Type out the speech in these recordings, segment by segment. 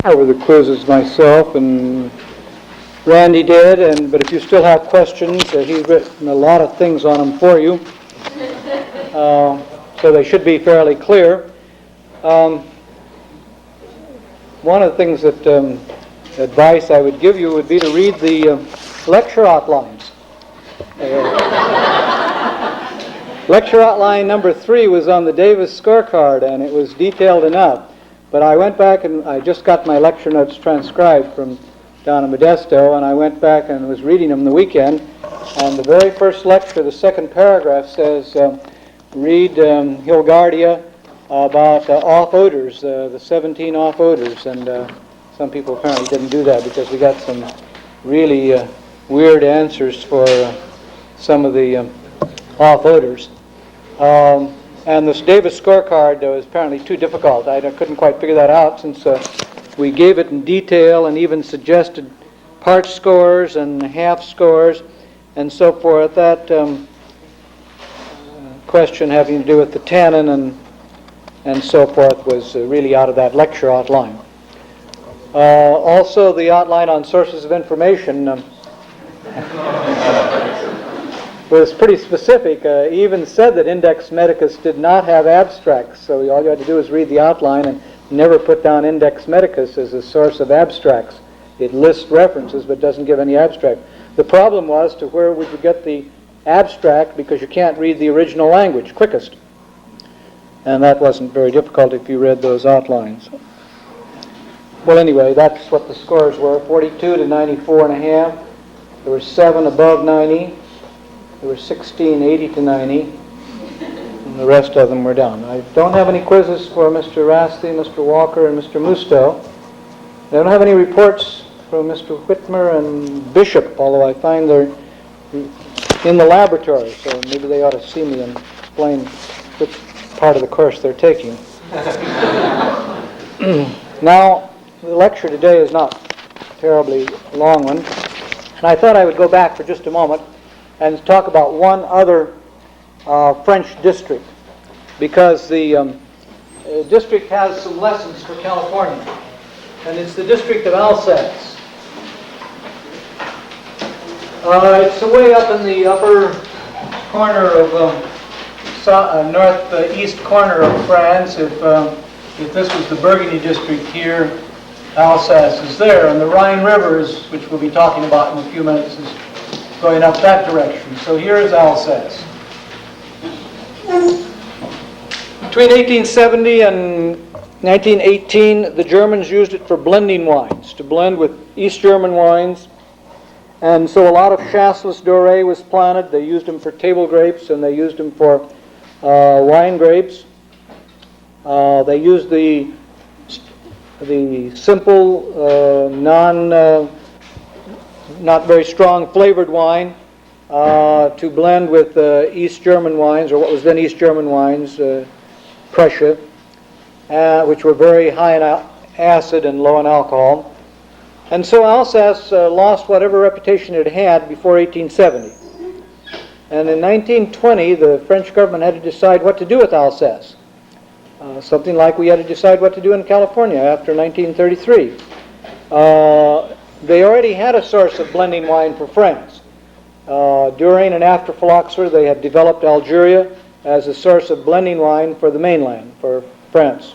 over the quizzes myself, and Randy did, but if you still have questions, he's written a lot of things on them for you, so they should be fairly clear. One of the things that advice I would give you would be to read the lecture outlines. Lecture outline number 3 was on the Davis scorecard, and it was detailed enough. But I went back and I just got my lecture notes transcribed from down in Modesto, and I went back and was reading them the weekend. And the very first lecture, the second paragraph says, read Hilgardia about off odors, the 17 off odors. And some people apparently didn't do that because we got some really weird answers for some of the off odors. And this Davis scorecard was apparently too difficult. I couldn't quite figure that out since we gave it in detail and even suggested part scores and half scores and so forth. That question having to do with the tannin and so forth was really out of that lecture outline. Also, the outline on sources of information was pretty specific. He even said that Index Medicus did not have abstracts, so all you had to do was read the outline and never put down Index Medicus as a source of abstracts. It lists references but doesn't give any abstract. The problem was to where would you get the abstract, because you can't read the original language quickest. And that wasn't very difficult if you read those outlines. Well, anyway, that's what the scores were, 42 to 94 and a half. There were 7 above 90. There were 16, 80 to 90, and the rest of them were down. I don't have any quizzes for Mr. Rasti, Mr. Walker, and Mr. Musto. I don't have any reports from Mr. Whitmer and Bishop, although I find they're in the laboratory, so maybe they ought to see me and explain which part of the course they're taking. Now, the lecture today is not a terribly long one, and I thought I would go back for just a moment and talk about one other French district, because the district has some lessons for California, and it's the district of Alsace. It's way up in the upper corner of northeast corner of France. If this was the Burgundy district here, Alsace is there, and the Rhine River, which we'll be talking about in a few minutes, is going up that direction. So here is Alsace. Between 1870 and 1918, the Germans used it for blending wines, to blend with East German wines. And so a lot of Chasselas Doré was planted. They used them for table grapes, and they used them for wine grapes. They used the simple, not very strong flavored wine to blend with East German wines, or what was then East German wines, Prussia, which were very high in acid and low in alcohol. And so Alsace lost whatever reputation it had before 1870. And in 1920, the French government had to decide what to do with Alsace. Something like we had to decide what to do in California after 1933. They already had a source of blending wine for France. During and after Phylloxera, they had developed Algeria as a source of blending wine for the mainland, for France.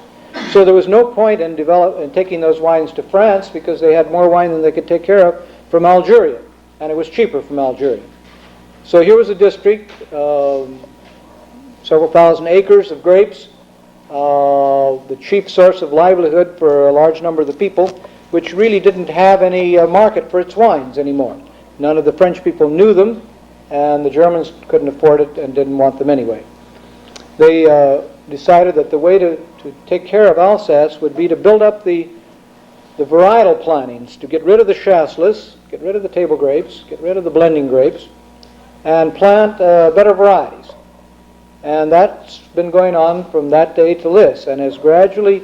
So there was no point in taking those wines to France, because they had more wine than they could take care of from Algeria, and it was cheaper from Algeria. So here was a district, several thousand acres of grapes, the chief source of livelihood for a large number of the people, which really didn't have any market for its wines anymore. None of the French people knew them, and the Germans couldn't afford it and didn't want them anyway. They decided that the way to take care of Alsace would be to build up the varietal plantings, to get rid of the Chasselas, get rid of the table grapes, get rid of the blending grapes, and plant better varieties. And that's been going on from that day to this, and has gradually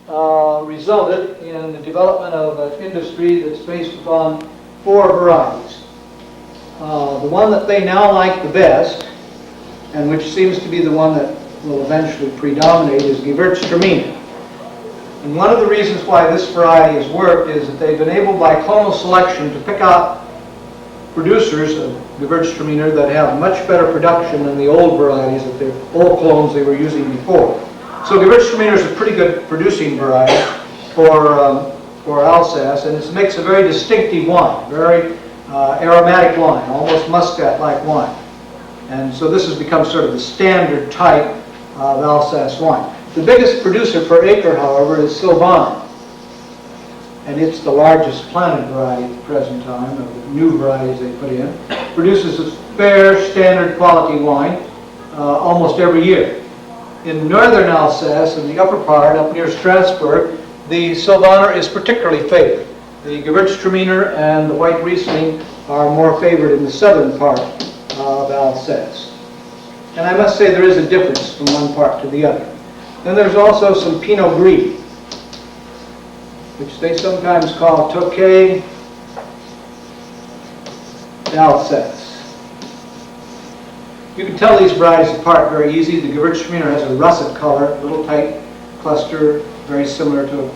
resulted in the development of an industry that's based upon 4 varieties. The one that they now like the best, and which seems to be the one that will eventually predominate, is Gewürztraminer. And one of the reasons why this variety has worked is that they've been able, by clonal selection, to pick out producers of Gewürztraminer that have much better production than the old varieties, that they're old clones they were using before. So Gewürztraminer is a pretty good producing variety for Alsace, and it makes a very distinctive wine, very aromatic wine, almost muscat-like wine. And so this has become sort of the standard type of Alsace wine. The biggest producer per acre, however, is Sylvaner. And it's the largest planted variety at the present time of the new varieties they put in. Produces a fair, standard quality wine almost every year. In northern Alsace, in the upper part, up near Strasbourg, the Sylvaner is particularly favored. The Gewürztraminer and the white Riesling are more favored in the southern part of Alsace. And I must say there is a difference from one part to the other. Then there's also some Pinot Gris, which they sometimes call Tokay d'Alsace. You can tell these varieties apart very easy. The Gewürztraminer has a russet color, a little tight cluster, very similar to a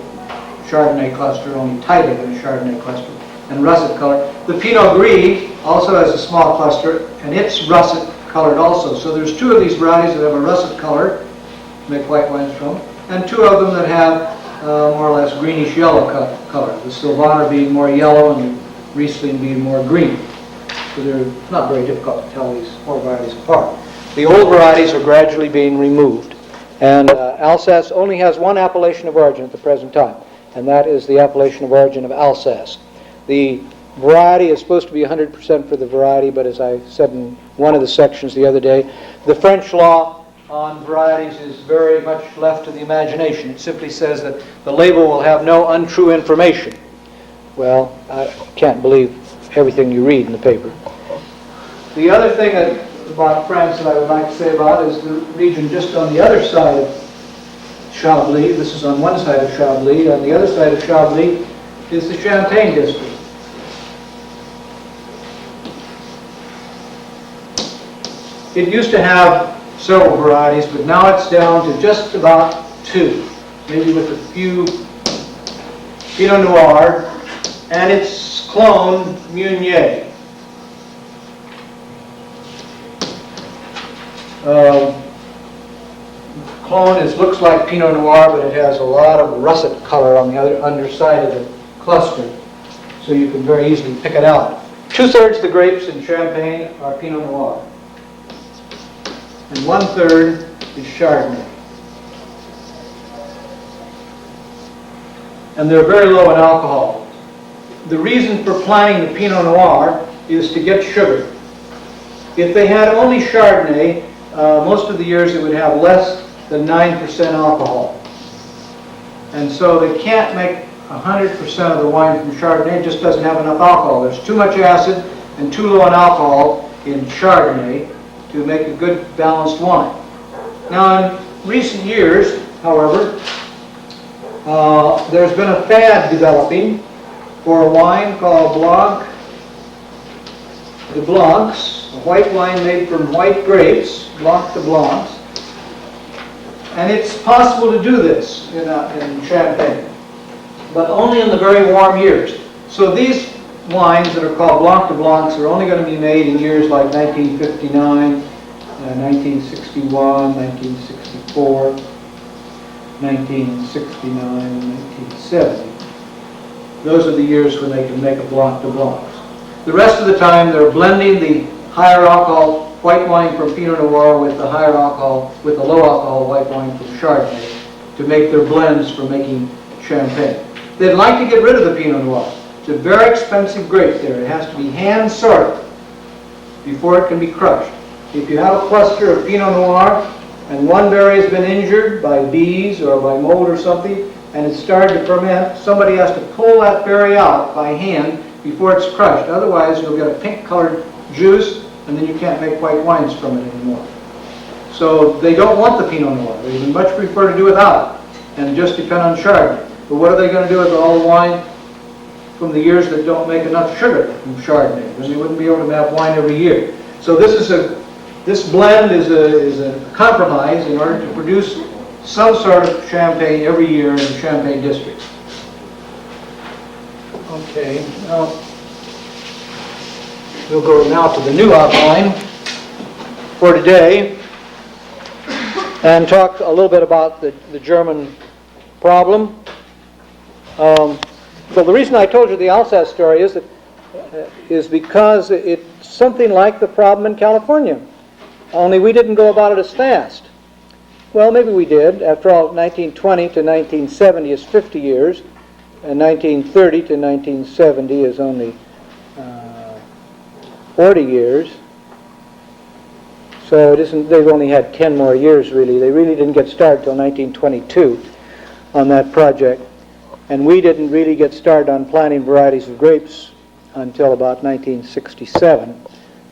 Chardonnay cluster, only tighter than a Chardonnay cluster, and russet color. The Pinot Gris also has a small cluster, and it's russet colored also. So there's two of these varieties that have a russet color, to make white wines from, and two of them that have more or less greenish yellow color. The Sylvaner being more yellow and the Riesling being more green. So they're not very difficult to tell these four varieties apart. The old varieties are gradually being removed, and Alsace only has one appellation of origin at the present time, and that is the appellation of origin of Alsace. The variety is supposed to be 100% for the variety, but as I said in one of the sections the other day, the French law on varieties is very much left to the imagination. It simply says that the label will have no untrue information. Well, I can't believe everything you read in the paper. The other thing about France that I would like to say about is the region just on the other side of Chablis. This is on one side of Chablis. On the other side of Chablis is the Champagne district. It used to have several varieties, but now it's down to just about two, maybe with a few Pinot Noir and its clone, Meunier. Clone looks like Pinot Noir, but it has a lot of russet color on the other underside of the cluster, so you can very easily pick it out. 2/3 the grapes in Champagne are Pinot Noir, and 1/3 is Chardonnay. And they're very low in alcohol. The reason for planting the Pinot Noir is to get sugar. If they had only Chardonnay, most of the years it would have less than 9% alcohol. And so they can't make 100% of the wine from Chardonnay. It just doesn't have enough alcohol. There's too much acid and too low in alcohol in Chardonnay to make a good balanced wine. Now in recent years, however, there's been a fad developing for a wine called Blanc de Blancs, a white wine made from white grapes, Blanc de Blancs. And it's possible to do this in Champagne, but only in the very warm years. So these wines that are called Blanc de Blancs are only going to be made in years like 1959, 1961, 1964, 1969, and 1970. Those are the years when they can make a Blanc de Blancs. The rest of the time they're blending the higher alcohol white wine from Pinot Noir with the higher alcohol, with the low alcohol white wine from Chardonnay to make their blends for making Champagne. They'd like to get rid of the Pinot Noir. It's a very expensive grape there. It has to be hand sorted before it can be crushed. If you have a cluster of Pinot Noir and one berry has been injured by bees or by mold or something and it's started to ferment, somebody has to pull that berry out by hand before it's crushed. Otherwise you'll get a pink colored juice and then you can't make white wines from it anymore. So they don't want the Pinot Noir. They would much prefer to do without it and just depend on Chardonnay. But what are they going to do with all the wine from the years that don't make enough sugar from Chardonnay? Then they wouldn't be able to have wine every year. So this blend is a compromise in order to produce some sort of Champagne every year in the Champagne district. Okay, now we'll go now to the new outline for today and talk a little bit about the German problem. So the reason I told you the Alsace story is because it's something like the problem in California, only we didn't go about it as fast. Well, maybe we did. After all, 1920 to 1970 is 50 years, and 1930 to 1970 is only 40 years. So it isn't, they've only had 10 more years, really. They really didn't get started until 1922 on that project. And we didn't really get started on planting varieties of grapes until about 1967.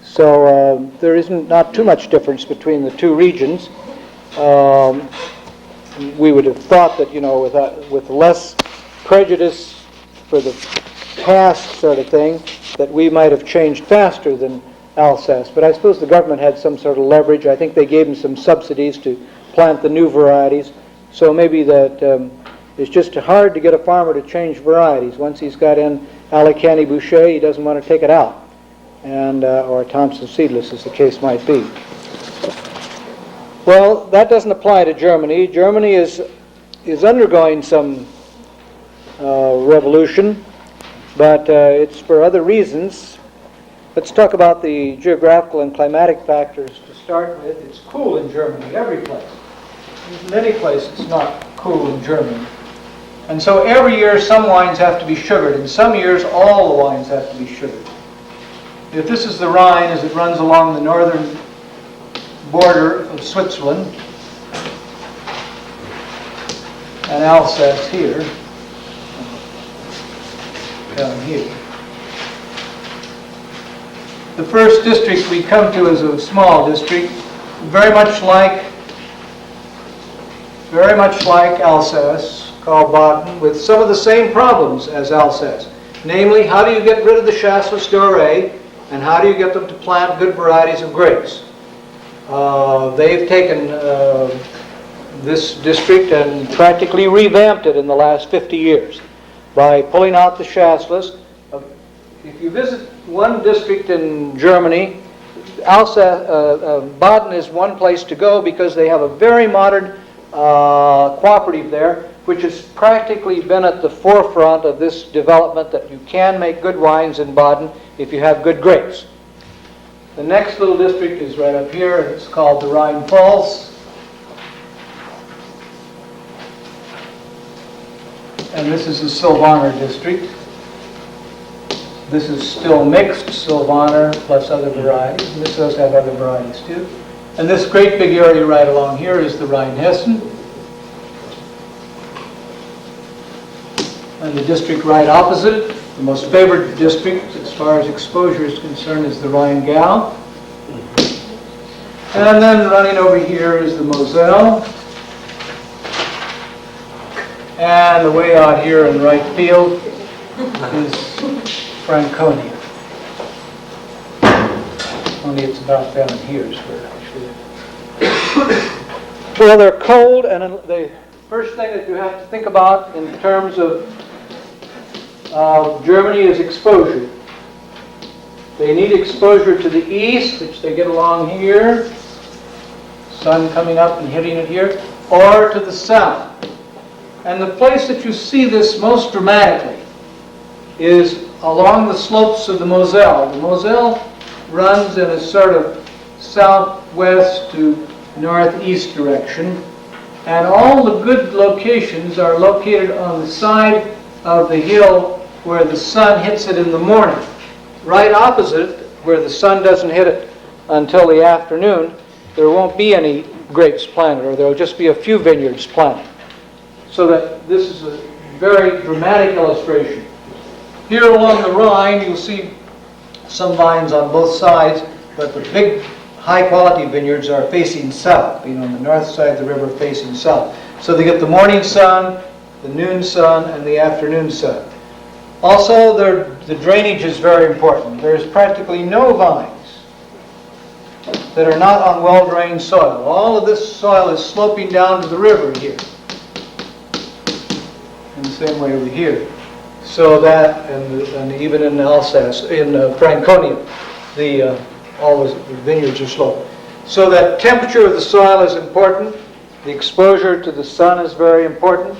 So there isn't not too much difference between the two regions. We would have thought that, you know, with less prejudice for the past sort of thing, that we might have changed faster than Alsace. But I suppose the government had some sort of leverage. I think they gave them some subsidies to plant the new varieties. So maybe that it's just hard to get a farmer to change varieties. Once he's got in Alicante Boucher, he doesn't want to take it out, and or Thompson Seedless, as the case might be. Well, that doesn't apply to Germany. Germany is undergoing some revolution, but it's for other reasons. Let's talk about the geographical and climatic factors to start with. It's cool in Germany, every place. In any place it's not cool in Germany. And so every year some wines have to be sugared. In some years all the wines have to be sugared. If this is the Rhine as it runs along the northern border of Switzerland, and Alsace here, down here. The first district we come to is a small district, very much like Alsace, called Baden, with some of the same problems as Alsace. Namely, how do you get rid of the chassis doré, and how do you get them to plant good varieties of grapes? They've taken this district and practically revamped it in the last 50 years by pulling out the chassis. If you visit one district in Germany, Baden is one place to go because they have a very modern cooperative there, which has practically been at the forefront of this development that you can make good wines in Baden if you have good grapes. The next little district is right up here, and it's called the Rhine-Pfalz. And this is the Sylvaner district. This is still mixed, Sylvaner plus other varieties, and this does have other varieties too. And this great big area right along here is the Rhine-Hessen. And the district right opposite, the most favored district as far as exposure is concerned, is the Rheingau. And then running over here is the Moselle. And the way out here in right field is Franconia. Only it's about down here is where actually. Well, they're cold, and the first thing that you have to think about in terms of Germany is exposure. They need exposure to the east, which they get along here, sun coming up and hitting it here, or to the south. And the place that you see this most dramatically is along the slopes of the Moselle. The Moselle runs in a sort of southwest to northeast direction, and all the good locations are located on the side of the hill where the sun hits it in the morning. Right opposite, where the sun doesn't hit it until the afternoon, there won't be any grapes planted, or there will just be a few vineyards planted. So that this is a very dramatic illustration. Here along the Rhine, you'll see some vines on both sides, but the big high-quality vineyards are facing south, being on the north side of the river facing south. So they get the morning sun, the noon sun, and the afternoon sun. Also, the drainage is very important. There's practically no vines that are not on well-drained soil. All of this soil is sloping down to the river here. In the same way over here. So that, and even in Alsace, in Franconia, all the vineyards are sloped. So that temperature of the soil is important. The exposure to the sun is very important.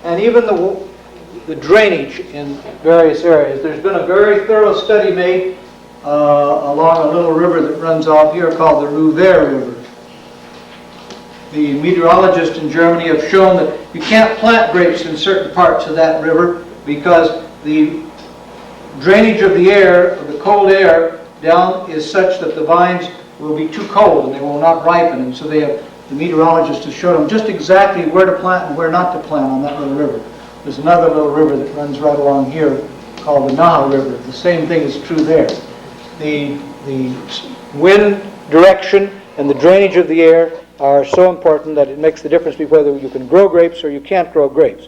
And even the drainage in various areas. There's been a very thorough study made along a little river that runs off here called the Roessler River. The meteorologists in Germany have shown that you can't plant grapes in certain parts of that river because the drainage of the air, of the cold air, down is such that the vines will be too cold and they will not ripen. And so the meteorologists have shown them just exactly where to plant and where not to plant on that little river. There's another little river that runs right along here called the Naha River. The same thing is true there. The wind direction and the drainage of the air are so important that it makes the difference between whether you can grow grapes or you can't grow grapes.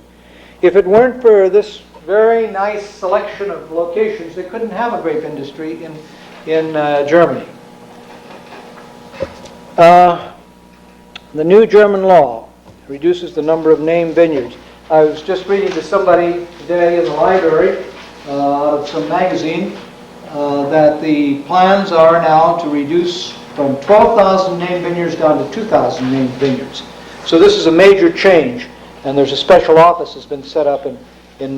If it weren't for this very nice selection of locations, they couldn't have a grape industry in Germany. The new German law reduces the number of named vineyards. I was just reading to somebody today in the library out of some magazine that the plans are now to reduce from 12,000 named vineyards down to 2,000 named vineyards. So this is a major change, and there's a special office that's been set up in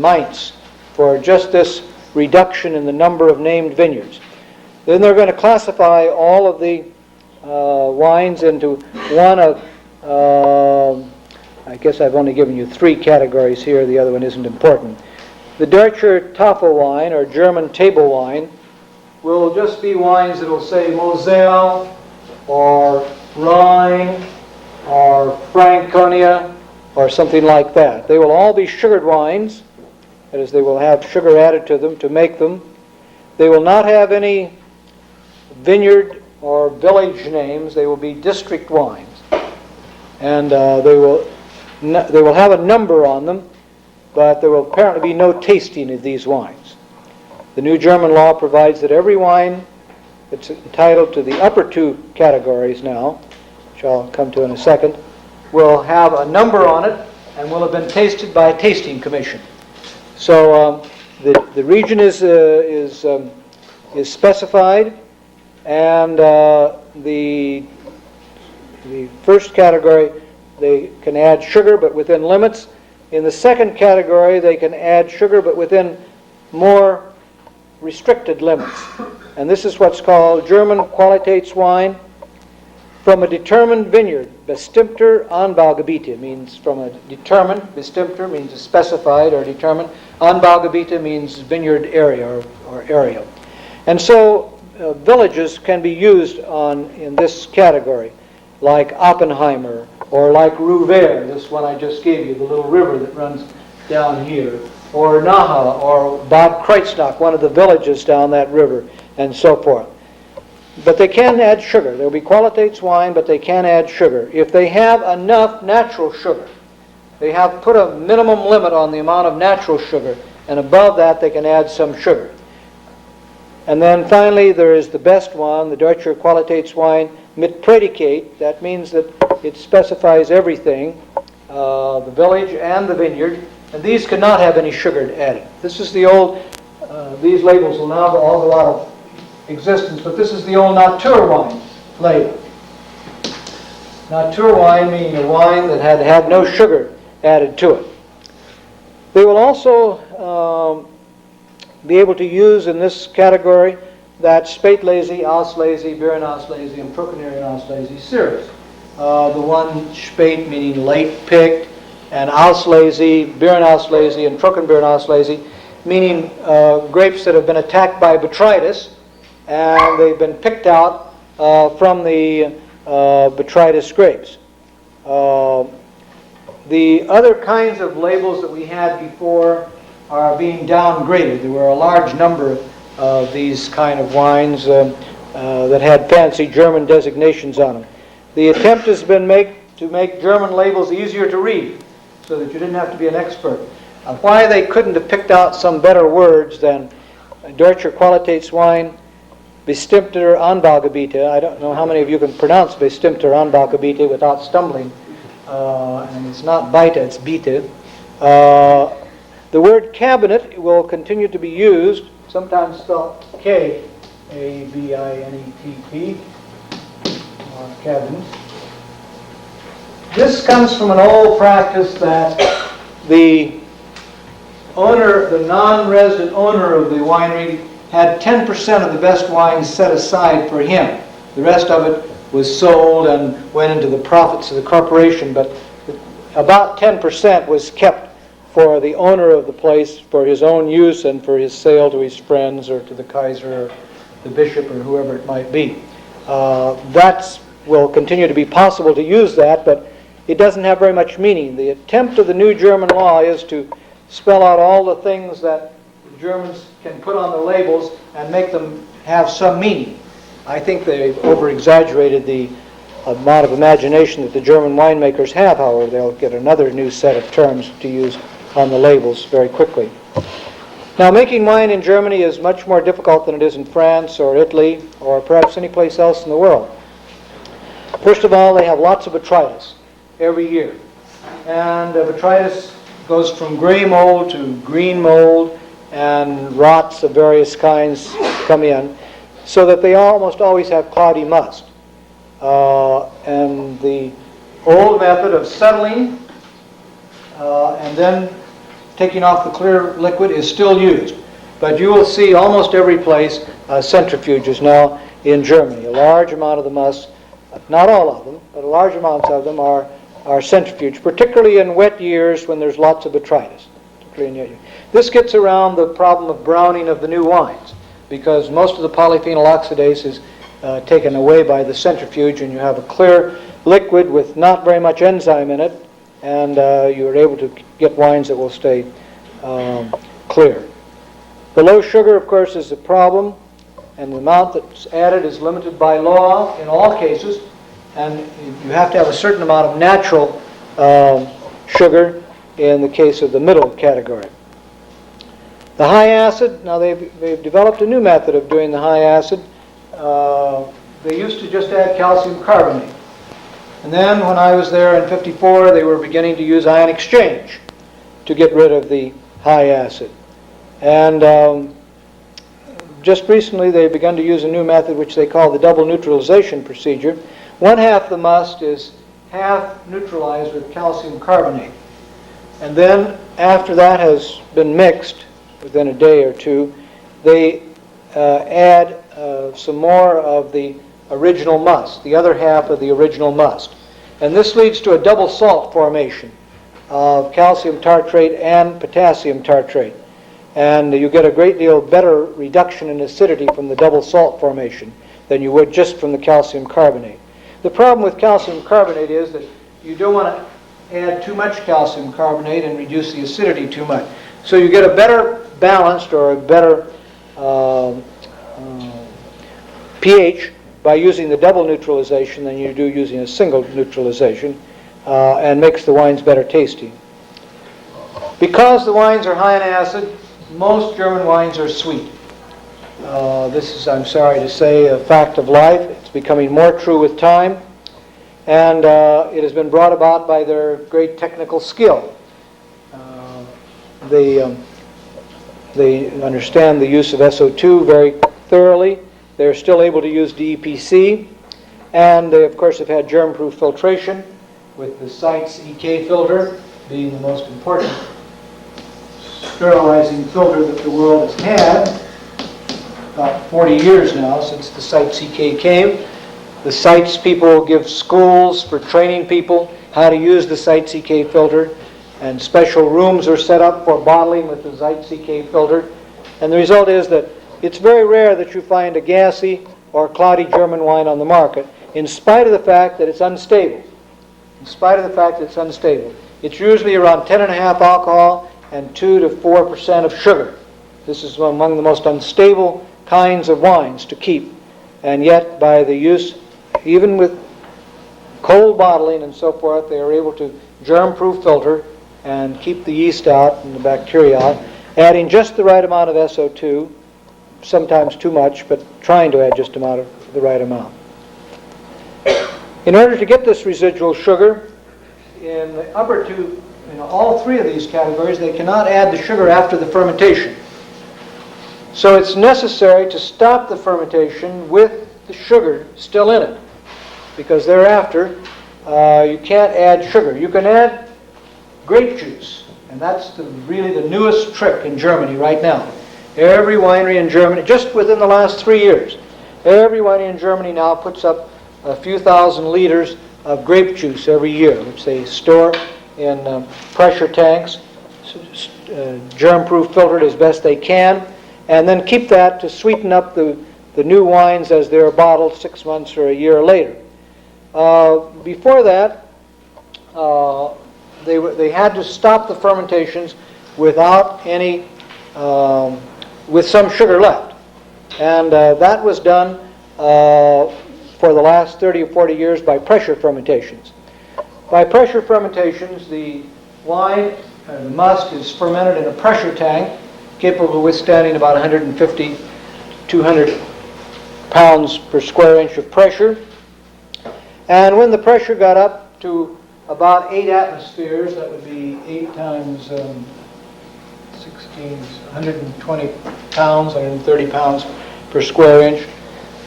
Mainz for just this reduction in the number of named vineyards. Then they're going to classify all of the wines into one of, I guess I've only given you 3 categories here, the other one isn't important. The Deutscher Tafelwein, or German table wine, will just be wines that will say Moselle, or Rhine, or Franconia, or something like that. They will all be sugared wines, that is, they will have sugar added to them to make them. They will not have any vineyard or village names. They will be district wines. And they will have a number on them, but there will apparently be no tasting of these wines. The new German law provides that every wine that's entitled to the upper 2 categories now, which I'll come to in a second, will have a number on it and will have been tasted by a tasting commission. So the region is specified, and the first category they can add sugar but within limits. In the second category they can add sugar but within more restricted limits. And this is what's called German Qualitätswein from a determined vineyard. Bestimmter Anbaugebiete means from a determined, bestimmter means specified or determined. Anbaugebiete means vineyard area or area. And so villages can be used in this category, like Oppenheimer or like Roessler, this one I just gave you, the little river that runs down here, or Naha, or Bad Kreuznach, one of the villages down that river, and so forth. But they can add sugar. There will be Qualitätswein, but they can add sugar. If they have enough natural sugar, they have put a minimum limit on the amount of natural sugar, and above that they can add some sugar. And then finally there is the best one, the Deutscher Qualitätswein mit Predicate. That means that it specifies everything, the village and the vineyard, and these cannot have any sugar added. This is the old, these labels will now all go out of existence, but this is the old Natur wine label. Natur wine meaning a wine that had no sugar added to it. They will also be able to use in this category that Spätlese, Auslese, Beerenauslese, and Trockeneriauslese series. The one Spät meaning late picked, and Auslese, Beerenauslese, and Trockenbeerenauslese meaning grapes that have been attacked by botrytis, and they've been picked out from the botrytis grapes. The other kinds of labels that we had before are being downgraded. There were a large number of these kind of wines that had fancy German designations on them. The attempt has been to make German labels easier to read so that you didn't have to be an expert. Why they couldn't have picked out some better words than Deutscher Qualitätswein bestimmter Anbaugebiete. I don't know how many of you can pronounce bestimmter Anbaugebiete without stumbling. And it's not Beite, it's Biete. The word cabinet will continue to be used, sometimes spelled K-A-B-I-N-E-T-T, or cabinet. This comes from an old practice that the owner, the non-resident owner of the winery, had 10% of the best wines set aside for him. The rest of it was sold and went into the profits of the corporation, but about 10% was kept for the owner of the place for his own use and for his sale to his friends or to the Kaiser or the bishop or whoever it might be. That will continue to be possible to use that, but it doesn't have very much meaning. The attempt of the new German law is to spell out all the things that the Germans can put on the labels and make them have some meaning. I think they've over-exaggerated the amount of imagination that the German winemakers have, however. They'll get another new set of terms to use on the labels very quickly. Now, making wine in Germany is much more difficult than it is in France or Italy or perhaps any place else in the world. First of all, they have lots of botrytis every year. And botrytis goes from gray mold to green mold, and rots of various kinds come in, so that they almost always have cloudy must. And the old method of settling and then taking off the clear liquid is still used. But you will see almost every place centrifuges now in Germany. A large amount of the must, not all of them, but a large amount of them are centrifuge, particularly in wet years when there's lots of botrytis. This gets around the problem of browning of the new wines, because most of the polyphenol oxidase is taken away by the centrifuge, and you have a clear liquid with not very much enzyme in it, and you are able to get wines that will stay clear. The low sugar, of course, is a problem, and the amount that's added is limited by law in all cases, and you have to have a certain amount of natural sugar in the case of the middle category. The high acid, now they've developed a new method of doing the high acid. They used to just add calcium carbonate. And then when I was there in '54, they were beginning to use ion exchange to get rid of the high acid. And just recently they've begun to use a new method which they call the double neutralization procedure. One half the must is half neutralized with calcium carbonate. And then after that has been mixed, within a day or two, they add some more of the original must, the other half of the original must. And this leads to a double salt formation of calcium tartrate and potassium tartrate. And you get a great deal better reduction in acidity from the double salt formation than you would just from the calcium carbonate. The problem with calcium carbonate is that you don't want to add too much calcium carbonate and reduce the acidity too much. So you get a better balanced or a better pH by using the double neutralization than you do using a single neutralization, and makes the wines better tasting. Because the wines are high in acid, most German wines are sweet. This is, I'm sorry to say, a fact of life. It's becoming more true with time, and it has been brought about by their great technical skill. They understand the use of SO2 very thoroughly. They're still able to use DEPC, and they, of course, have had germ-proof filtration, with the Seitz EK filter being the most important sterilizing filter that the world has had. About 40 years now since the Seitz EK came. The Seitz people give schools for training people how to use the Seitz EK filter, and special rooms are set up for bottling with the Seitz EK filter. And the result is that it's very rare that you find a gassy or cloudy German wine on the market, in spite of the fact that it's unstable. In spite of the fact that it's unstable. It's usually around 10.5 alcohol and 2 to 4% of sugar. This is among the most unstable kinds of wines to keep. And yet, by the use, even with cold bottling and so forth, they are able to germ-proof filter and keep the yeast out and the bacteria out, adding just the right amount of SO2 sometimes too much, but trying to add just the right amount. In order to get this residual sugar, in the upper two, in all three of these categories, they cannot add the sugar after the fermentation. So it's necessary to stop the fermentation with the sugar still in it, because thereafter you can't add sugar. You can add grape juice, and that's really the newest trick in Germany right now. Every winery in Germany, just within the last 3 years, every winery in Germany now puts up a few thousand liters of grape juice every year, which they store in pressure tanks, germ-proof, filtered as best they can, and then keep that to sweeten up the new wines as they're bottled 6 months or a year later. Before that, they had to stop the fermentations without any, with some sugar left. And that was done for the last 30 or 40 years by pressure fermentations. By pressure fermentations, the wine, the must, is fermented in a pressure tank capable of withstanding about 150, 200 pounds per square inch of pressure. And when the pressure got up to about 8 atmospheres, that would be 8 times 16, 120 pounds, 130 pounds per square inch,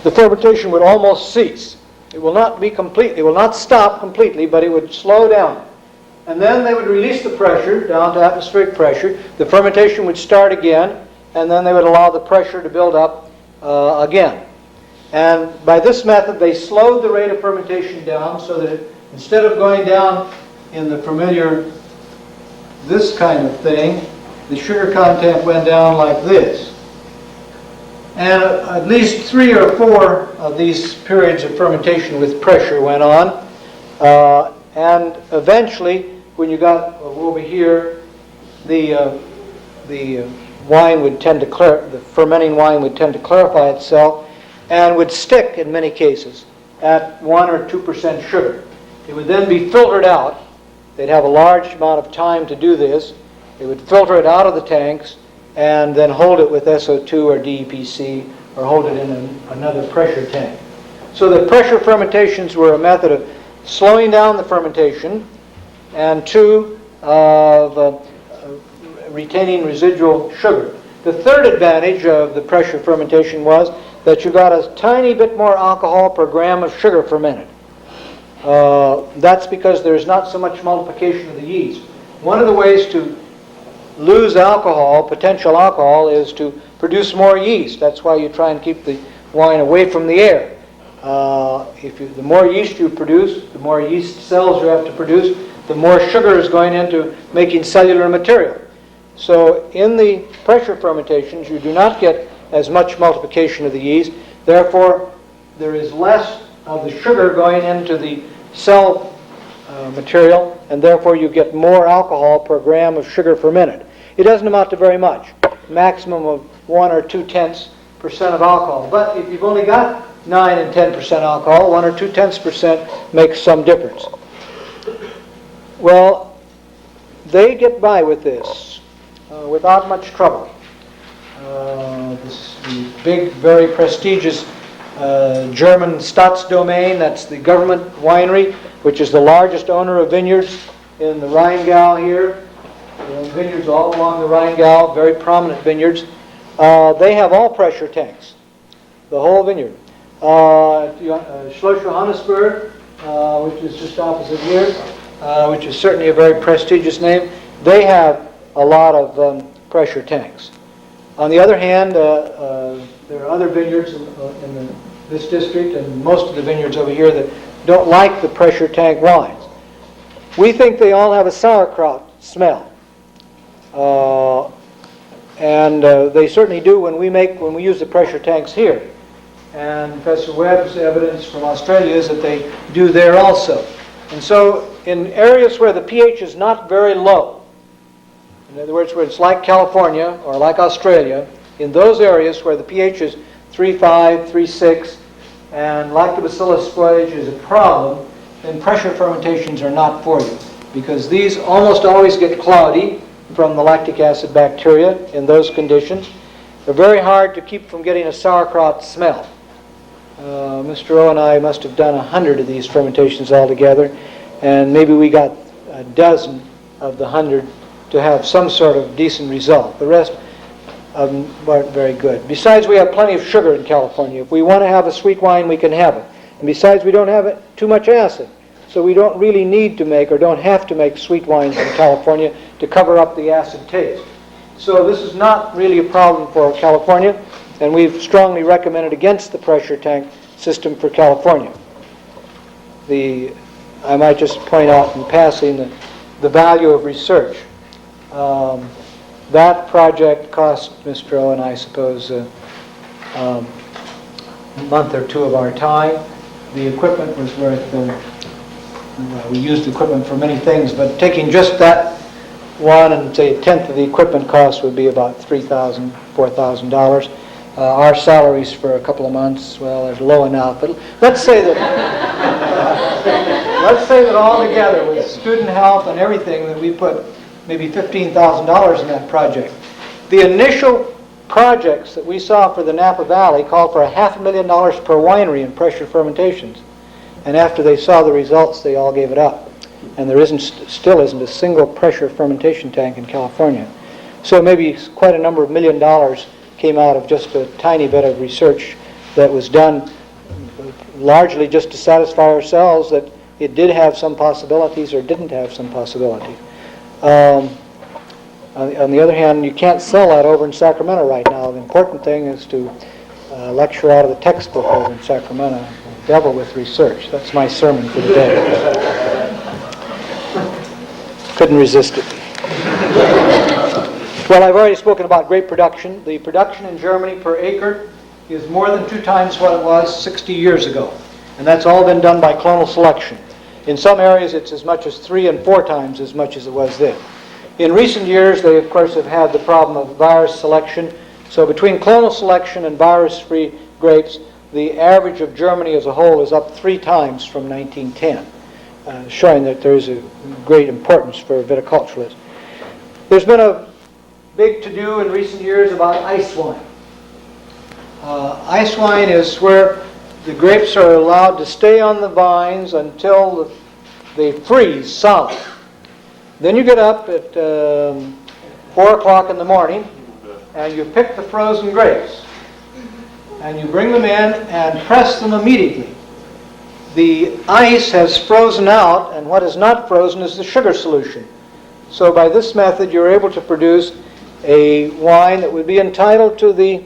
the fermentation would almost cease. It will not be complete, it will not stop completely, but it would slow down. And then they would release the pressure down to atmospheric pressure. The fermentation would start again, and then they would allow the pressure to build up again. And by this method, they slowed the rate of fermentation down so that instead of going down in the familiar, this kind of thing, the sugar content went down like this. And at least 3 or 4 of these periods of fermentation with pressure went on. And eventually, when you got over here, the wine would tend to the fermenting wine would tend to clarify itself and would stick in many cases at 1 or 2% sugar. It would then be filtered out. They'd have a large amount of time to do this. They would filter it out of the tanks and then hold it with SO2 or DEPC, or hold it in another pressure tank. So the pressure fermentations were a method of slowing down the fermentation, and 2, of retaining residual sugar. The third advantage of the pressure fermentation was that you got a tiny bit more alcohol per gram of sugar fermented. That's because there's not so much multiplication of the yeast. One of the ways to lose alcohol, potential alcohol, is to produce more yeast. That's why you try and keep the wine away from the air. The more yeast you produce, the more yeast cells you have to produce, the more sugar is going into making cellular material. So in the pressure fermentations, you do not get as much multiplication of the yeast. Therefore, there is less of the sugar going into the cell material, and therefore you get more alcohol per gram of sugar fermented. It doesn't amount to very much, maximum of 1 or 2/10% of alcohol. But if you've only got 9 and 10% alcohol, 1 or 2/10% makes some difference. Well, they get by with this without much trouble. This the big, very prestigious German Staatsdomain, that's the government winery, which is the largest owner of vineyards in the Rheingau here. They own vineyards all along the Rheingau, very prominent vineyards. They have all pressure tanks, the whole vineyard. Schloss Johannesburg, which is just opposite here, which is certainly a very prestigious name, they have a lot of pressure tanks. On the other hand, there are other vineyards in this district and most of the vineyards over here that don't like the pressure tank wines. We think they all have a sauerkraut smell. And they certainly do when we use the pressure tanks here. And Professor Webb's evidence from Australia is that they do there also. And so in areas where the pH is not very low, in other words, where it's like California or like Australia, in those areas where the pH is 3.5, 3.6, and lactobacillus spoilage is a problem, then pressure fermentations are not for you, because these almost always get cloudy from the lactic acid bacteria in those conditions. They're very hard to keep from getting a sauerkraut smell. Mr. O and I must have done 100 of these fermentations altogether, and maybe we got a dozen of the 100 to have some sort of decent result. The rest of them weren't very good. Besides, we have plenty of sugar in California. If we want to have a sweet wine, we can have it. And besides, we don't have too much acid. So we don't really need to make or don't have to make sweet wines in California to cover up the acid taste. So this is not really a problem for California, and we've strongly recommended against the pressure tank system for California. I might just point out in passing the value of research. That project cost Mr. O and I suppose a month or two of our time. The equipment was worth, we used the equipment for many things, but taking just that one and say a tenth of the equipment cost would be about $3,000, $4,000. Our salaries for a couple of months, well, they're low enough, but let's say that all together with student help and everything that we put maybe $15,000 in that project. The initial projects that we saw for the Napa Valley called for $500,000 per winery in pressure fermentations. And after they saw the results, they all gave it up. And there still isn't a single pressure fermentation tank in California. So maybe quite a number of $1 million came out of just a tiny bit of research that was done largely just to satisfy ourselves that it did have some possibilities or didn't have some possibilities. On the other hand, you can't sell that over in Sacramento right now. The important thing is to lecture out of the textbook over in Sacramento. Devil with research. That's my sermon for the day. Couldn't resist it. Well, I've already spoken about grape production. The production in Germany per acre is more than 2 times what it was 60 years ago. And that's all been done by clonal selection. In some areas, it's as much as 3 and 4 times as much as it was then. In recent years, they, of course, have had the problem of virus selection. So between clonal selection and virus-free grapes, the average of Germany as a whole is up 3 times from 1910, showing that there is a great importance for viticulturalists. There's been a big to-do in recent years about ice wine. Ice wine is where the grapes are allowed to stay on the vines until they freeze solid. Then you get up at 4 o'clock in the morning and you pick the frozen grapes. And you bring them in and press them immediately. The ice has frozen out, and what is not frozen is the sugar solution. So by this method, you're able to produce a wine that would be entitled to the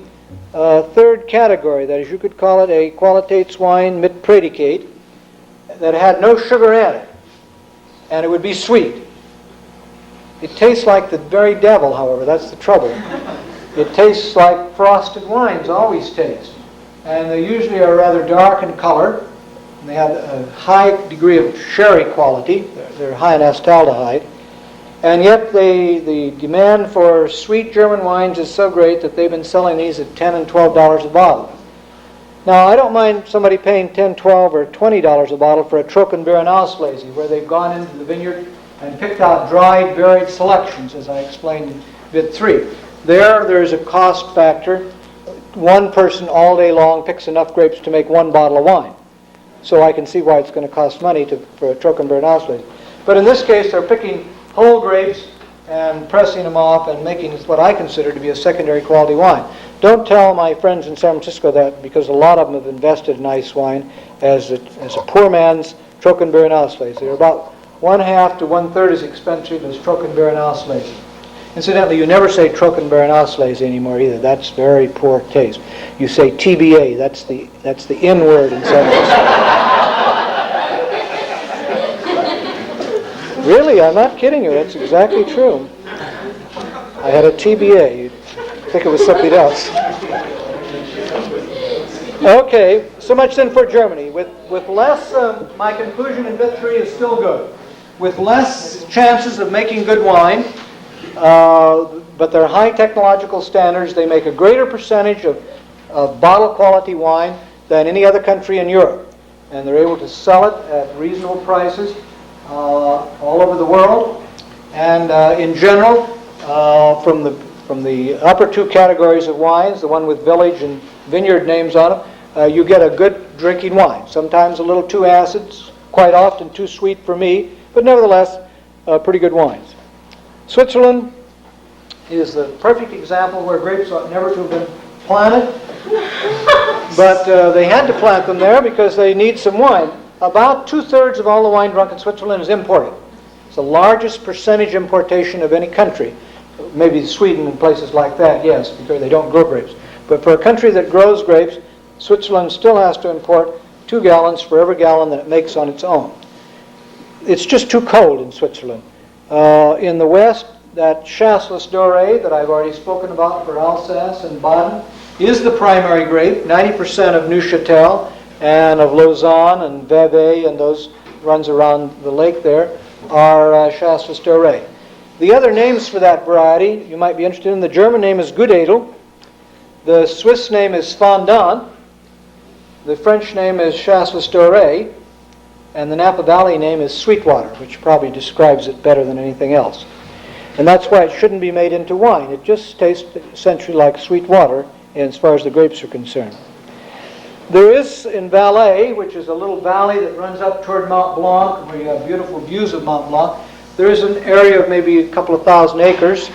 third category. That is, you could call it a Qualitätswein wine mit Predicate that had no sugar in it, and it would be sweet. It tastes like the very devil, however. That's the trouble. It tastes like frosted wines always taste. And they usually are rather dark in color. And they have a high degree of sherry quality. They're high in acetaldehyde. And yet the demand for sweet German wines is so great that they've been selling these at $10 and $12 a bottle. Now, I don't mind somebody paying $10, $12, or $20 a bottle for a Trockenbeeren Auslese, where they've gone into the vineyard and picked out dried, varied selections, as I explained in bit 3. There is a cost factor. One person all day long picks enough grapes to make 1 bottle of wine. So I can see why it's going to cost money for a Trockenbeeren Auslese. But in this case, they're picking whole grapes and pressing them off and making what I consider to be a secondary quality wine. Don't tell my friends in San Francisco that, because a lot of them have invested in ice wine as a poor man's Trockenbeeren Auslese. They're about 1/2 to 1/3 as expensive as Trockenbeeren Auslese. Incidentally, you never say Trockenbeeren Auslese anymore either. That's very poor taste. You say TBA. That's the in word in San Francisco. Really, I'm not kidding you. That's exactly true. I had a TBA. You'd think it was something else. Okay, so much then for Germany. With less, my conclusion in bit 3 is still good. With less chances of making good wine, but they're high technological standards, they make a greater percentage of bottle quality wine than any other country in Europe. And they're able to sell it at reasonable prices all over the world. And in general, from the from the upper two categories of wines, the one with village and vineyard names on them, you get a good drinking wine. Sometimes a little too acid, quite often too sweet for me, but nevertheless, pretty good wines. Switzerland is the perfect example where grapes ought never to have been planted, but they had to plant them there because they need some wine. About 2/3 of all the wine drunk in Switzerland is imported. It's the largest percentage importation of any country. Maybe Sweden and places like that, yes, because they don't grow grapes. But for a country that grows grapes, Switzerland still has to import 2 gallons for every gallon that it makes on its own. It's just too cold in Switzerland. In the west, that Chasselas Doré that I've already spoken about for Alsace and Baden is the primary grape. 90% of Neuchâtel and of Lausanne and Vevey and those runs around the lake there are Chasselas Doré. The other names for that variety you might be interested in. The German name is Gutedel. The Swiss name is Fondant. The French name is Chasselas Doré. And the Napa Valley name is Sweetwater, which probably describes it better than anything else. And that's why it shouldn't be made into wine. It just tastes essentially like sweet water as far as the grapes are concerned. There is in Valais, which is a little valley that runs up toward Mont Blanc, where you have beautiful views of Mont Blanc, there is an area of maybe a couple of thousand acres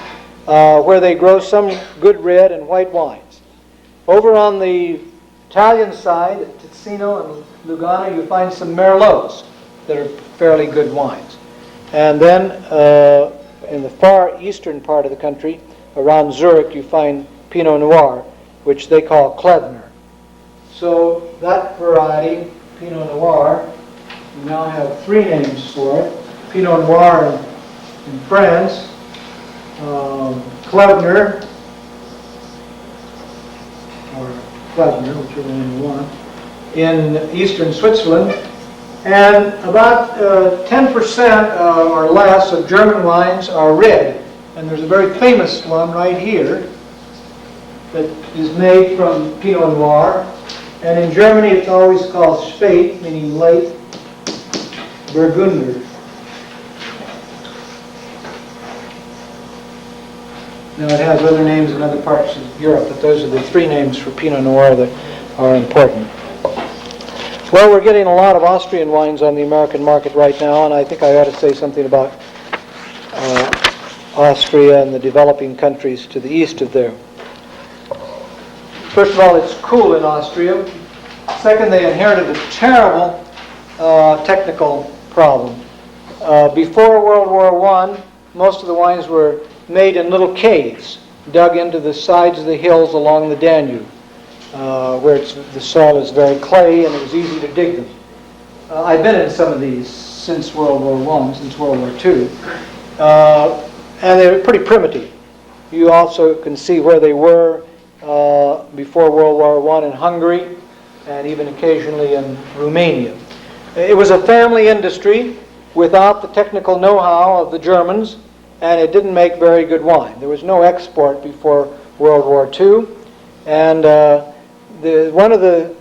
where they grow some good red and white wines. Over on the Italian side, at Ticino and Lugano, you find some Merlots that are fairly good wines. And then in the far eastern part of the country, around Zurich, you find Pinot Noir, which they call Klevner. So that variety, Pinot Noir, we now have 3 names for it. Pinot Noir in France, Klevner, or Klevner, whichever one you want, in eastern Switzerland, and about 10% or less of German wines are red. And there's a very famous one right here that is made from Pinot Noir. And in Germany it's always called Spät, meaning late, Burgunder. Now it has other names in other parts of Europe, but those are the 3 names for Pinot Noir that are important. Well, we're getting a lot of Austrian wines on the American market right now, and I think I ought to say something about Austria and the developing countries to the east of there. First of all, it's cool in Austria. Second, they inherited a terrible technical problem. Before World War I, most of the wines were made in little caves, dug into the sides of the hills along the Danube, where the soil is very clay and it was easy to dig them. I've been in some of these since World War I, since World War II, and they're pretty primitive. You also can see where they were before World War I in Hungary and even occasionally in Romania. It was a family industry without the technical know-how of the Germans, and it didn't make very good wine. There was no export before World War II, and one of the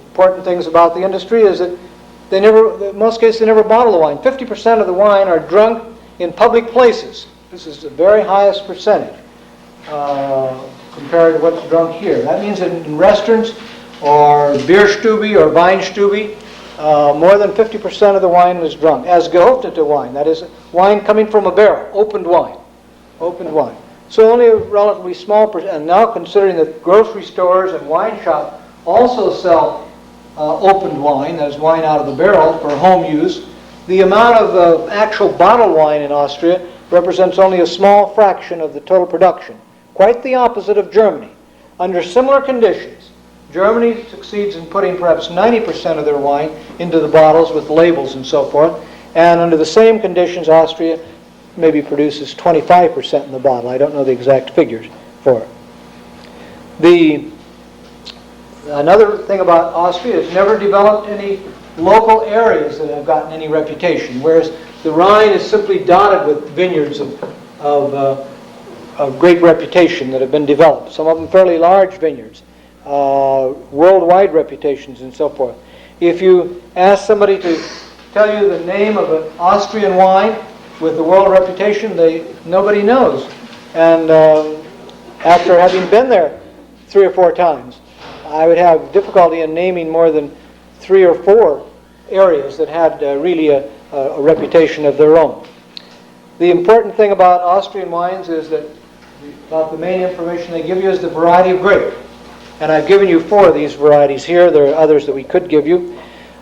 important things about the industry is that in most cases, they never bottle the wine. 50% of the wine are drunk in public places. This is the very highest percentage compared to what's drunk here. That means that in restaurants or Bierstube or Weinstube, more than 50% of the wine was drunk as geöffnete wine. That is, wine coming from a barrel, opened wine. Opened wine. So only a relatively small percent. And now considering that grocery stores and wine shops also sell opened wine, that is wine out of the barrel for home use, the amount of actual bottled wine in Austria represents only a small fraction of the total production. Quite the opposite of Germany. Under similar conditions, Germany succeeds in putting perhaps 90% of their wine into the bottles with labels and so forth, and under the same conditions, Austria maybe produces 25% in the bottle. I don't know the exact figures for it. Another thing about Austria is never developed any local areas that have gotten any reputation, whereas the Rhine is simply dotted with vineyards of great reputation that have been developed. Some of them fairly large vineyards, worldwide reputations and so forth. If you ask somebody to tell you the name of an Austrian wine with the world reputation, nobody knows And after having been there 3 or 4 times, I would have difficulty in naming more than 3 or 4 areas that had really a reputation of their own. The important thing about Austrian wines is that about the main information they give you is the variety of grape. And I've given you 4 of these varieties here. There are others that we could give you.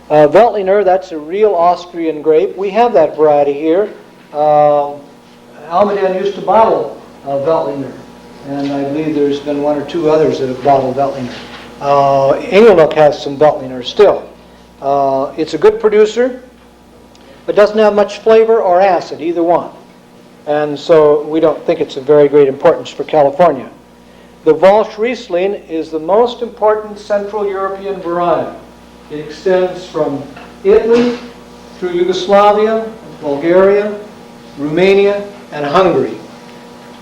Veltliner, that's a real Austrian grape. We have that variety here. Almaden used to bottle Veltliner, and I believe there's been 1 or 2 others that have bottled Veltliner. Engelnook has some Veltliner still. It's a good producer, but doesn't have much flavor or acid, either one. And so we don't think it's of very great importance for California. The Walsh Riesling is the most important Central European variety. It extends from Italy through Yugoslavia, Bulgaria, Romania, and Hungary.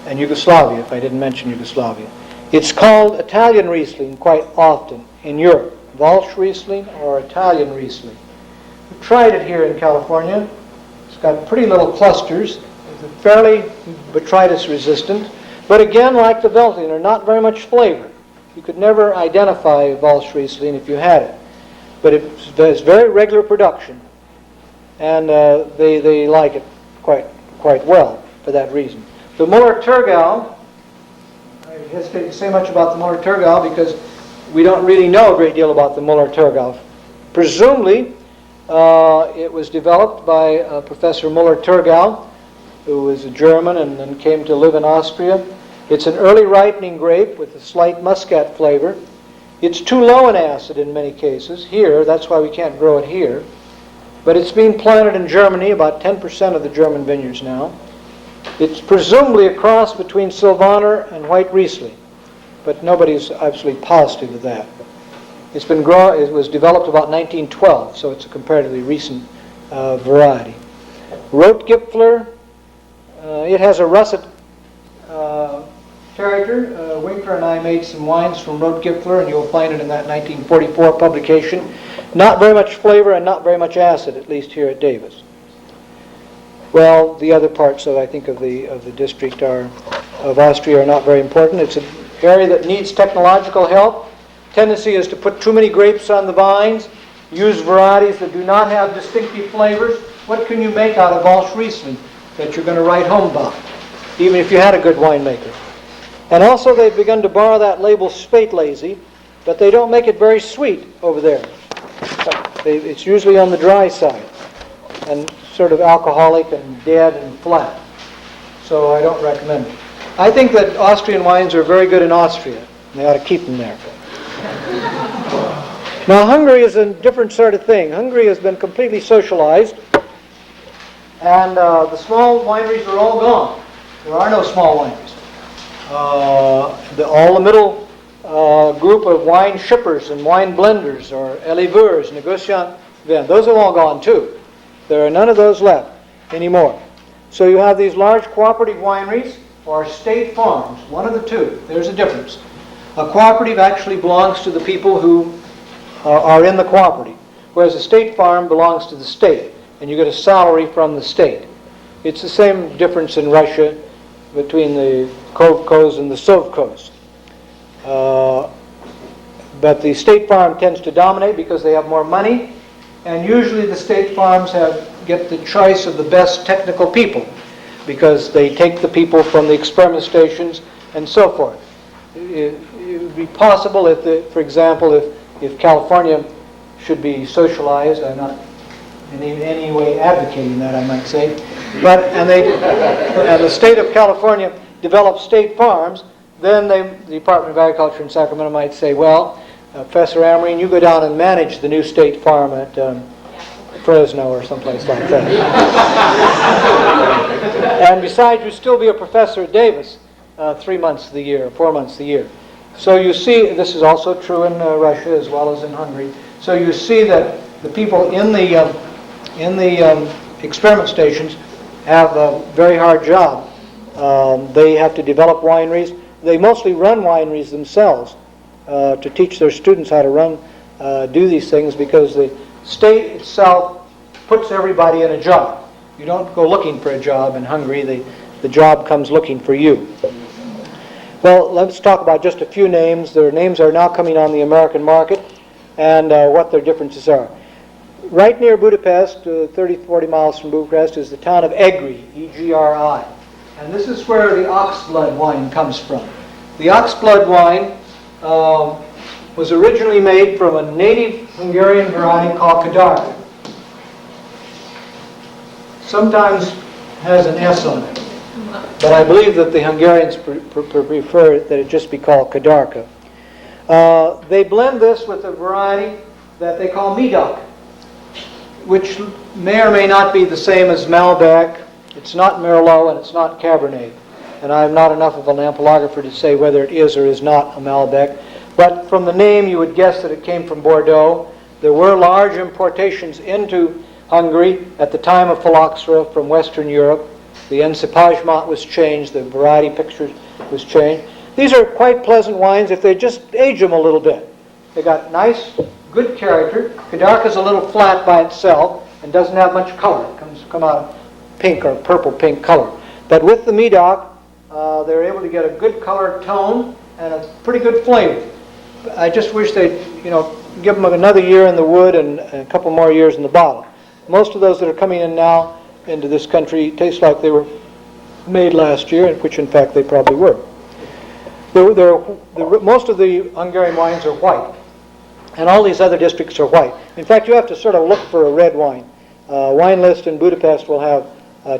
And Yugoslavia, if I didn't mention Yugoslavia. It's called Italian Riesling quite often in Europe. Walsh Riesling or Italian Riesling. We've tried it here in California. It's got pretty little clusters. It's fairly botrytis resistant. But again, like the Veltliner, not very much flavor. You could never identify Walsh Riesling if you had it. But it has very regular production. And they like it quite well for that reason. The Muller-Thurgau, I hesitate to say much about the Muller-Thurgau because we don't really know a great deal about the Muller-Thurgau. Presumably, it was developed by Professor Muller-Thurgau, who was a German and then came to live in Austria. It's an early ripening grape with a slight muscat flavor. It's too low in acid in many cases. Here, that's why we can't grow it here. But it's being planted in Germany, about 10% of the German vineyards now. It's presumably a cross between Sylvaner and White Riesling, but nobody's absolutely positive of that. It was developed about 1912, so it's a comparatively recent variety. Rotgipfler, it has a russet character. Winkler and I made some wines from Rotgipfler, and you'll find it in that 1944 publication. Not very much flavor and not very much acid, at least here at Davis. Well, the other parts of, I think, of the district of Austria are not very important. It's an area that needs technological help. Tendency is to put too many grapes on the vines, use varieties that do not have distinctive flavors. What can you make out of Walsh Riesling that you're going to write home about, even if you had a good winemaker? And also they've begun to borrow that label Spätlese, but they don't make it very sweet over there. It's usually on the dry side and sort of alcoholic and dead and flat. So I don't recommend it. I think that Austrian wines are very good in Austria, and they ought to keep them there. Now Hungary is a different sort of thing. Hungary has been completely socialized, and the small wineries are all gone. There are no small wineries. All the middle group of wine shippers and wine blenders, or éleveurs, négociants, those have all gone too. There are none of those left anymore. So you have these large cooperative wineries or state farms, one of the two. There's a difference. A cooperative actually belongs to the people who are in the cooperative, whereas a state farm belongs to the state, and you get a salary from the state. It's the same difference in Russia between the Kovkos and the Sovkos. But the state farm tends to dominate because they have more money, and usually the state farms get the choice of the best technical people because they take the people from the experiment stations and so forth. It would be possible if, for example, if California should be socialized. I'm not in any way advocating that, I might say. But and the state of California develops state farms, then the Department of Agriculture in Sacramento might say, well, Professor Amerine, you go down and manage the new state farm at Fresno or someplace like that. And besides, you still be a professor at Davis 3 months of the year, 4 months of the year. So you see, this is also true in Russia as well as in Hungary. So you see that the people in the experiment stations have a very hard job. They have to develop wineries. They mostly run wineries themselves to teach their students how to do these things, because the state itself puts everybody in a job. You don't go looking for a job in Hungary. the job comes looking for you. Well, let's talk about just a few names. Their names are now coming on the American market, and what their differences are. Right near Budapest, 30-40 miles from Bucharest, is the town of Egri, E-G-R-I. And this is where the oxblood wine comes from. The oxblood wine was originally made from a native Hungarian variety called Kadarka. Sometimes has an S on it, but I believe that the Hungarians prefer that it just be called Kadarka. They blend this with a variety that they call Medoc, which may or may not be the same as Malbec. It's not Merlot and it's not Cabernet. And I'm not enough of an ampelographer to say whether it is or is not a Malbec. But from the name, you would guess that it came from Bordeaux. There were large importations into Hungary at the time of phylloxera from Western Europe. The encépagement was changed. The variety picture was changed. These are quite pleasant wines if they just age them a little bit. They got nice, good character. Kadarka is a little flat by itself and doesn't have much color. It come out pink or purple-pink color. But with the Medoc, they're able to get a good color tone and a pretty good flavor. I just wish they'd, give them another year in the wood and a couple more years in the bottle. Most of those that are coming in now into this country taste like they were made last year, which in fact they probably were. Most of the Hungarian wines are white, and all these other districts are white. In fact, you have to sort of look for a red wine. Wine list in Budapest will have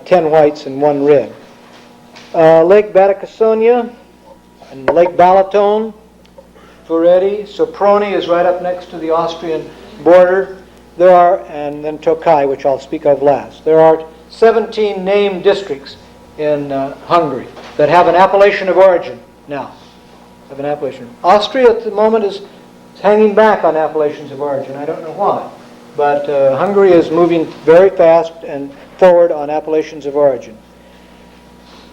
10 whites and 1 red. Lake Baticasonia and Lake Balaton, Ferretti, Soproni is right up next to the Austrian border. And then Tokaj, which I'll speak of last. There are 17 named districts in Hungary that have an appellation of origin now. Austria at the moment is hanging back on appellations of origin. I don't know why. But Hungary is moving very fast and forward on appellations of origin.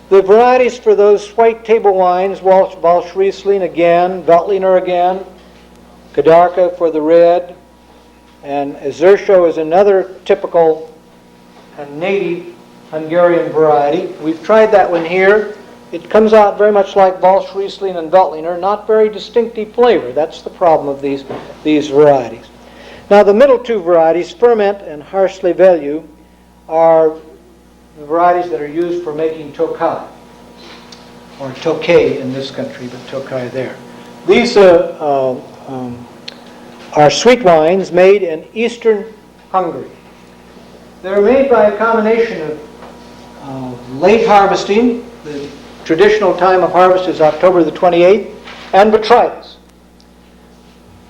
The varieties for those white table wines, Walsh Riesling again, Veltliner again, Kadarka for the red, and Ezersho is another typical and native Hungarian variety. We've tried that one here. It comes out very much like Walsh Riesling and Veltliner, not very distinctive flavor. That's the problem of these varieties. Now the middle two varieties, Ferment and Harsley Value, are the varieties that are used for making Tokaj, or Tokay in this country, but Tokaj there. These are sweet wines made in eastern Hungary. They're made by a combination of late harvesting, the traditional time of harvest is October the 28th, and botrytis.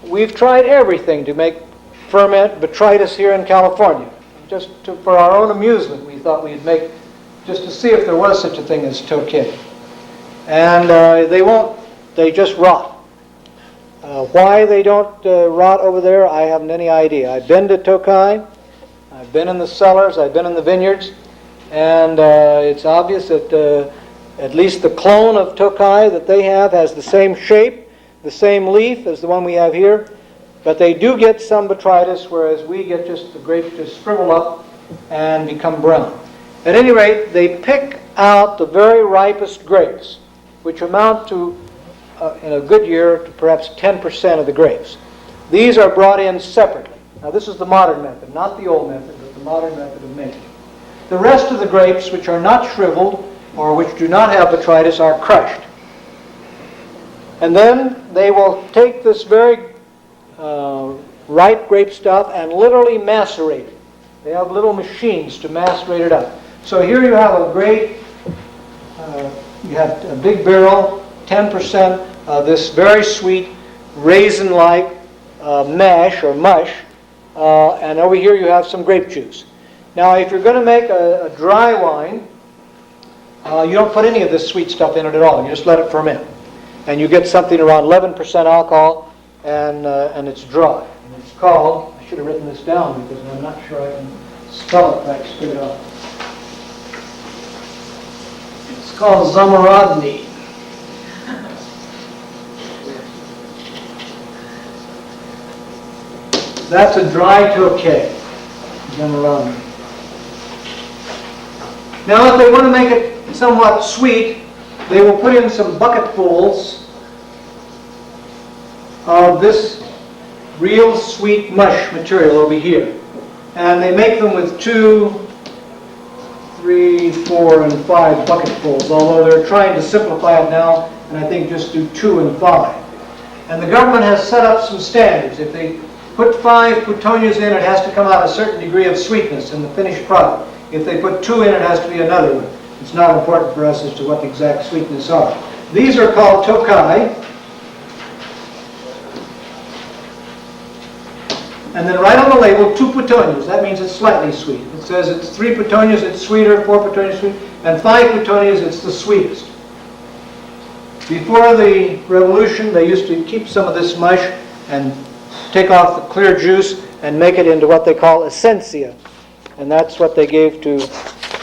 We've tried everything to make ferment botrytis here in California. For our own amusement, we thought we'd make, just to see if there was such a thing as Tokay. And they won't, they just rot. Why they don't rot over there, I haven't any idea. I've been to Tokaj, I've been in the cellars, I've been in the vineyards, and it's obvious that at least the clone of Tokaj that they have has the same shape, the same leaf as the one we have here, but they do get some botrytis, whereas we get just the grapes just shrivel up and become brown. At any rate, they pick out the very ripest grapes, which amount to, in a good year, to perhaps 10% of the grapes. These are brought in separately. Now this is the modern method, not the old method, but the modern method of making. The rest of the grapes, which are not shriveled or which do not have botrytis, are crushed. And then they will take this very ripe grape stuff and literally macerate it. They have little machines to macerate it up. So here you have a grape, you have a big barrel, 10% of this very sweet raisin-like mash or mush, and over here you have some grape juice. Now if you're going to make a dry wine, you don't put any of this sweet stuff in it at all. You just let it ferment. And you get something around 11% alcohol, and it's dry. And it's called, I should have written this down because I'm not sure I can spell it right straight off. It's called Zamarodny. That's a dry Tokay, Zamarodny. Now if they want to make it somewhat sweet, they will put in some bucketfuls of this real sweet mush material over here. And they make them with 2, 3, 4, and 5 bucketfuls, although they're trying to simplify it now, and I think just do 2 and 5. And the government has set up some standards. If they put 5 Plutonias in, it has to come out a certain degree of sweetness in the finished product. If they put 2 in, it has to be another one. It's not important for us as to what the exact sweetness are. These are called Tokai. And then right on the label, 2 Plutonias. That means it's slightly sweet. It says it's 3 Plutonias, it's sweeter, 4 Plutonias, sweet, and 5 Plutonias, it's the sweetest. Before the revolution, they used to keep some of this mush and take off the clear juice and make it into what they call essentia. And that's what they gave to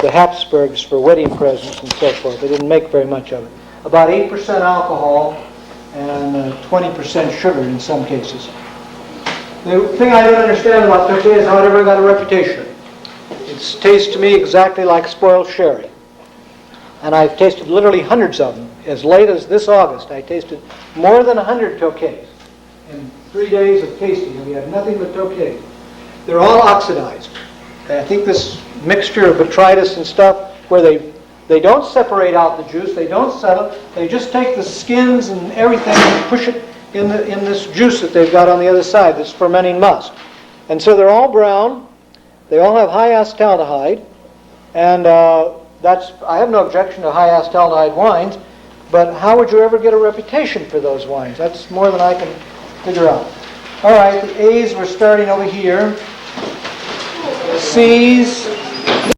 the Habsburgs for wedding presents and so forth. They didn't make very much of it. About 8% alcohol and 20% sugar in some cases. The thing I don't understand about Tokay is how it ever got a reputation. It tastes to me exactly like spoiled sherry. And I've tasted literally hundreds of them. As late as this August, I tasted more than 100 Tokays in 3 days of tasting, and we had nothing but Tokay. They're all oxidized. I think this mixture of botrytis and stuff, where they don't separate out the juice, they don't settle, they just take the skins and everything and push it in this juice that they've got on the other side, this fermenting must. And so they're all brown, they all have high acetaldehyde, and I have no objection to high acetaldehyde wines, but how would you ever get a reputation for those wines? That's more than I can figure out. All right, the A's we're starting over here. C's,